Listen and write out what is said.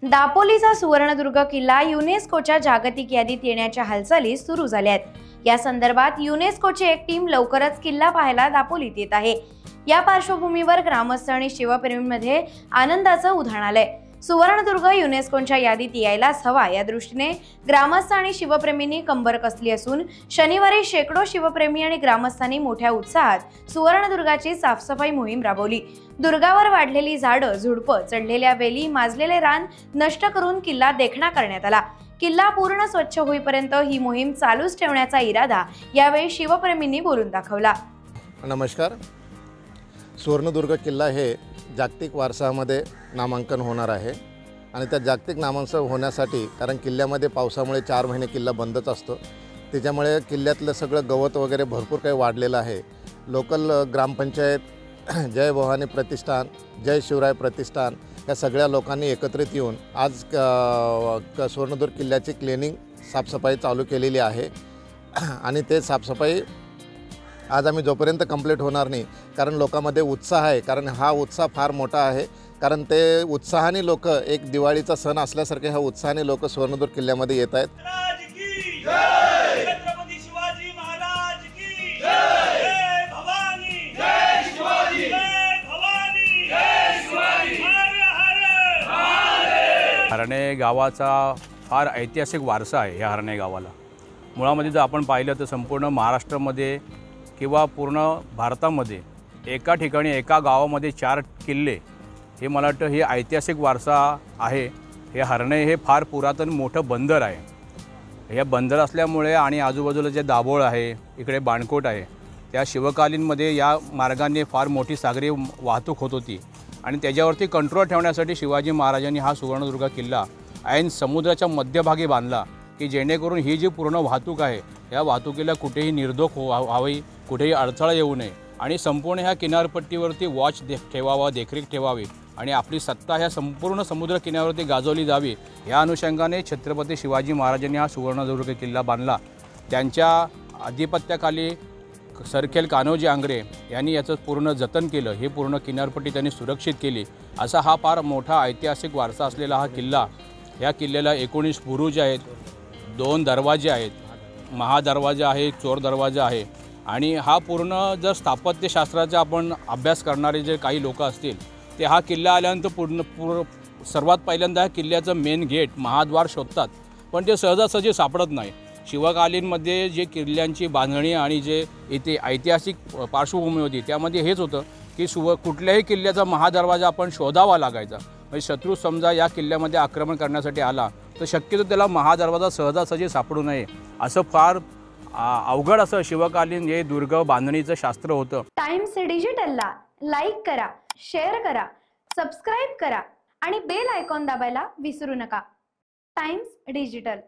दापोलीचा सुवर्णदुर्ग किल्ला युनेस्कोच्या जागतिक यादीत येण्याच्या हालचाली सुरू झाल्या आहेत। या संदर्भात युनेस्कोची एक टीम लवकरच किल्ला पाहायला दापोलीत येत आहे। या पार्श्वभूमीवर ग्रामस्थ आणि शिवप्रेमींमध्ये आनंदाचं उधाण आलंय। सुवर्णदुर्ग युनेस्कोच्या यादीत यायलाच हवा या दृष्टीने ग्रामस्थ आणि शिवप्रेमींनी कंबर कसली असून शनिवारी शेकडो शिवप्रेमी आणि ग्रामस्थांनी मोठ्या उत्साहात सुवर्णदुर्गाची साफसफाई मोहीम राबवली। दुर्गावर वाढलेली झाडं, झुडपं, चढलेल्या वेली, माजलेले रान नष्ट करून किल्ला देखणा करण्यात आला। किल्ला पूर्ण स्वच्छ होईपर्यंत ही मोहीम चालूच ठेवण्याचा इरादा यावेळी शिवप्रेमींनी बोलून दाखवला। नमस्कार। सुवर्णदुर्ग किल्ला हे जागतिक वारसामध्ये नामांकन होणार आहे आणि त्या जागतिक नामांकन होण्यासाठी कारण किल्ल्यामध्ये पावसामुळे 4 महिने किल्ला बंदच असतो, त्याच्यामुळे किल्ल्यातलं सगळं गवत वगैरे भरपूर काही वाढलेलं आहे। लोकल ग्रामपंचायत, जय भवानी प्रतिष्ठान, जय शिवराय प्रतिष्ठान या सगळ्या लोकांनी एकत्रित येऊन आज सुवर्णदुर्ग किल्ल्याची क्लिनिंग साफसफाई चालू केलेली आहे आणि ते साफसफाई आज आम्ही जोपर्यंत कंप्लीट होणार नाही, कारण लोकांमध्ये उत्साह आहे, कारण हा उत्साह फार मोठा आहे, कारण ते उत्साहाने लोक एक दिवाळीचा सण असल्यासारखे ह्या उत्साहाने लोक सुवर्णदुर्ग किल्ल्यामध्ये येत आहेत। हरणे गावाचा फार ऐतिहासिक वारसा आहे। या हरणे गावाला मुळामध्ये जर आपण पाहिलं तर संपूर्ण महाराष्ट्रामध्ये किंवा पूर्ण भारतामध्ये एका ठिकाणी एका गावामध्ये 4 किल्ले हे मला वाटतं हे ऐतिहासिक वारसा आहे। हे हरणे हे फार पुरातन मोठं बंदर आहे। हे बंदर असल्यामुळे आणि आजूबाजूला जे दाभोळ आहे, इकडे बाणकोट आहे, त्या शिवकालीनमध्ये या मार्गाने फार मोठी सागरी वाहतूक होत होती आणि त्याच्यावरती कंट्रोल ठेवण्यासाठी शिवाजी महाराजांनी हा सुवर्णदुर्ग किल्ला ऐन समुद्राच्या मध्यभागी बांधला की जेणेकरून ही जी पूर्ण वाहतूक आहे या वाहतुकीला कुठेही निर्धोक व्हावी, कुठेही अडथळा येऊ नये आणि संपूर्ण ह्या किनारपट्टीवरती वॉच ठेवावा, देखरेख ठेवावी आणि आपली सत्ता ह्या संपूर्ण समुद्र किनाऱ्यावरती गाजवली जावी या अनुषंगाने छत्रपती शिवाजी महाराजांनी हा सुवर्णदुर्ग किल्ला बांधला। त्यांच्या आधिपत्याखाली सरखेल कान्होजी आंग्रे यांनी याचं पूर्ण जतन केलं, हे पूर्ण किनारपट्टी त्यांनी सुरक्षित केली। असा हा फार मोठा ऐतिहासिक वारसा असलेला हा किल्ला। या किल्ल्याला 19 बुरुज आहेत, 2 दरवाजे आहेत, महादरवाजा आहे, चोर दरवाजा आहे आणि हा पूर्ण जर स्थापत्यशास्त्राचा आपण अभ्यास करणारे जे काही लोक असतील ते हा किल्ला आल्यानंतर सर्वात पहिल्यांदा ह्या किल्ल्याचं मेन गेट महाद्वार शोधतात, पण ते सहजासहजी सापडत नाही। शिवकालीनमध्ये जे किल्ल्यांची बांधणी आणि जे इथे ऐतिहासिक पार्श्वभूमी होती त्यामध्ये हेच होतं की कुठल्याही किल्ल्याचा महादरवाजा आपण शोधावा लागायचा। म्हणजे शत्रू समजा या किल्ल्यामध्ये आक्रमण करण्यासाठी आला तर शक्यतो त्याला महादरवाजा सहजासहजी सापडू नये असं फार अवघड असं शिवकालीन हे दुर्ग बांधणीचं शास्त्र होतं। टाइम्स डिजिटलला लाईक करा, शेअर करा, सबस्क्राइब करा आणि बेल आयकॉन दाबायला विसरू नका। Times digital.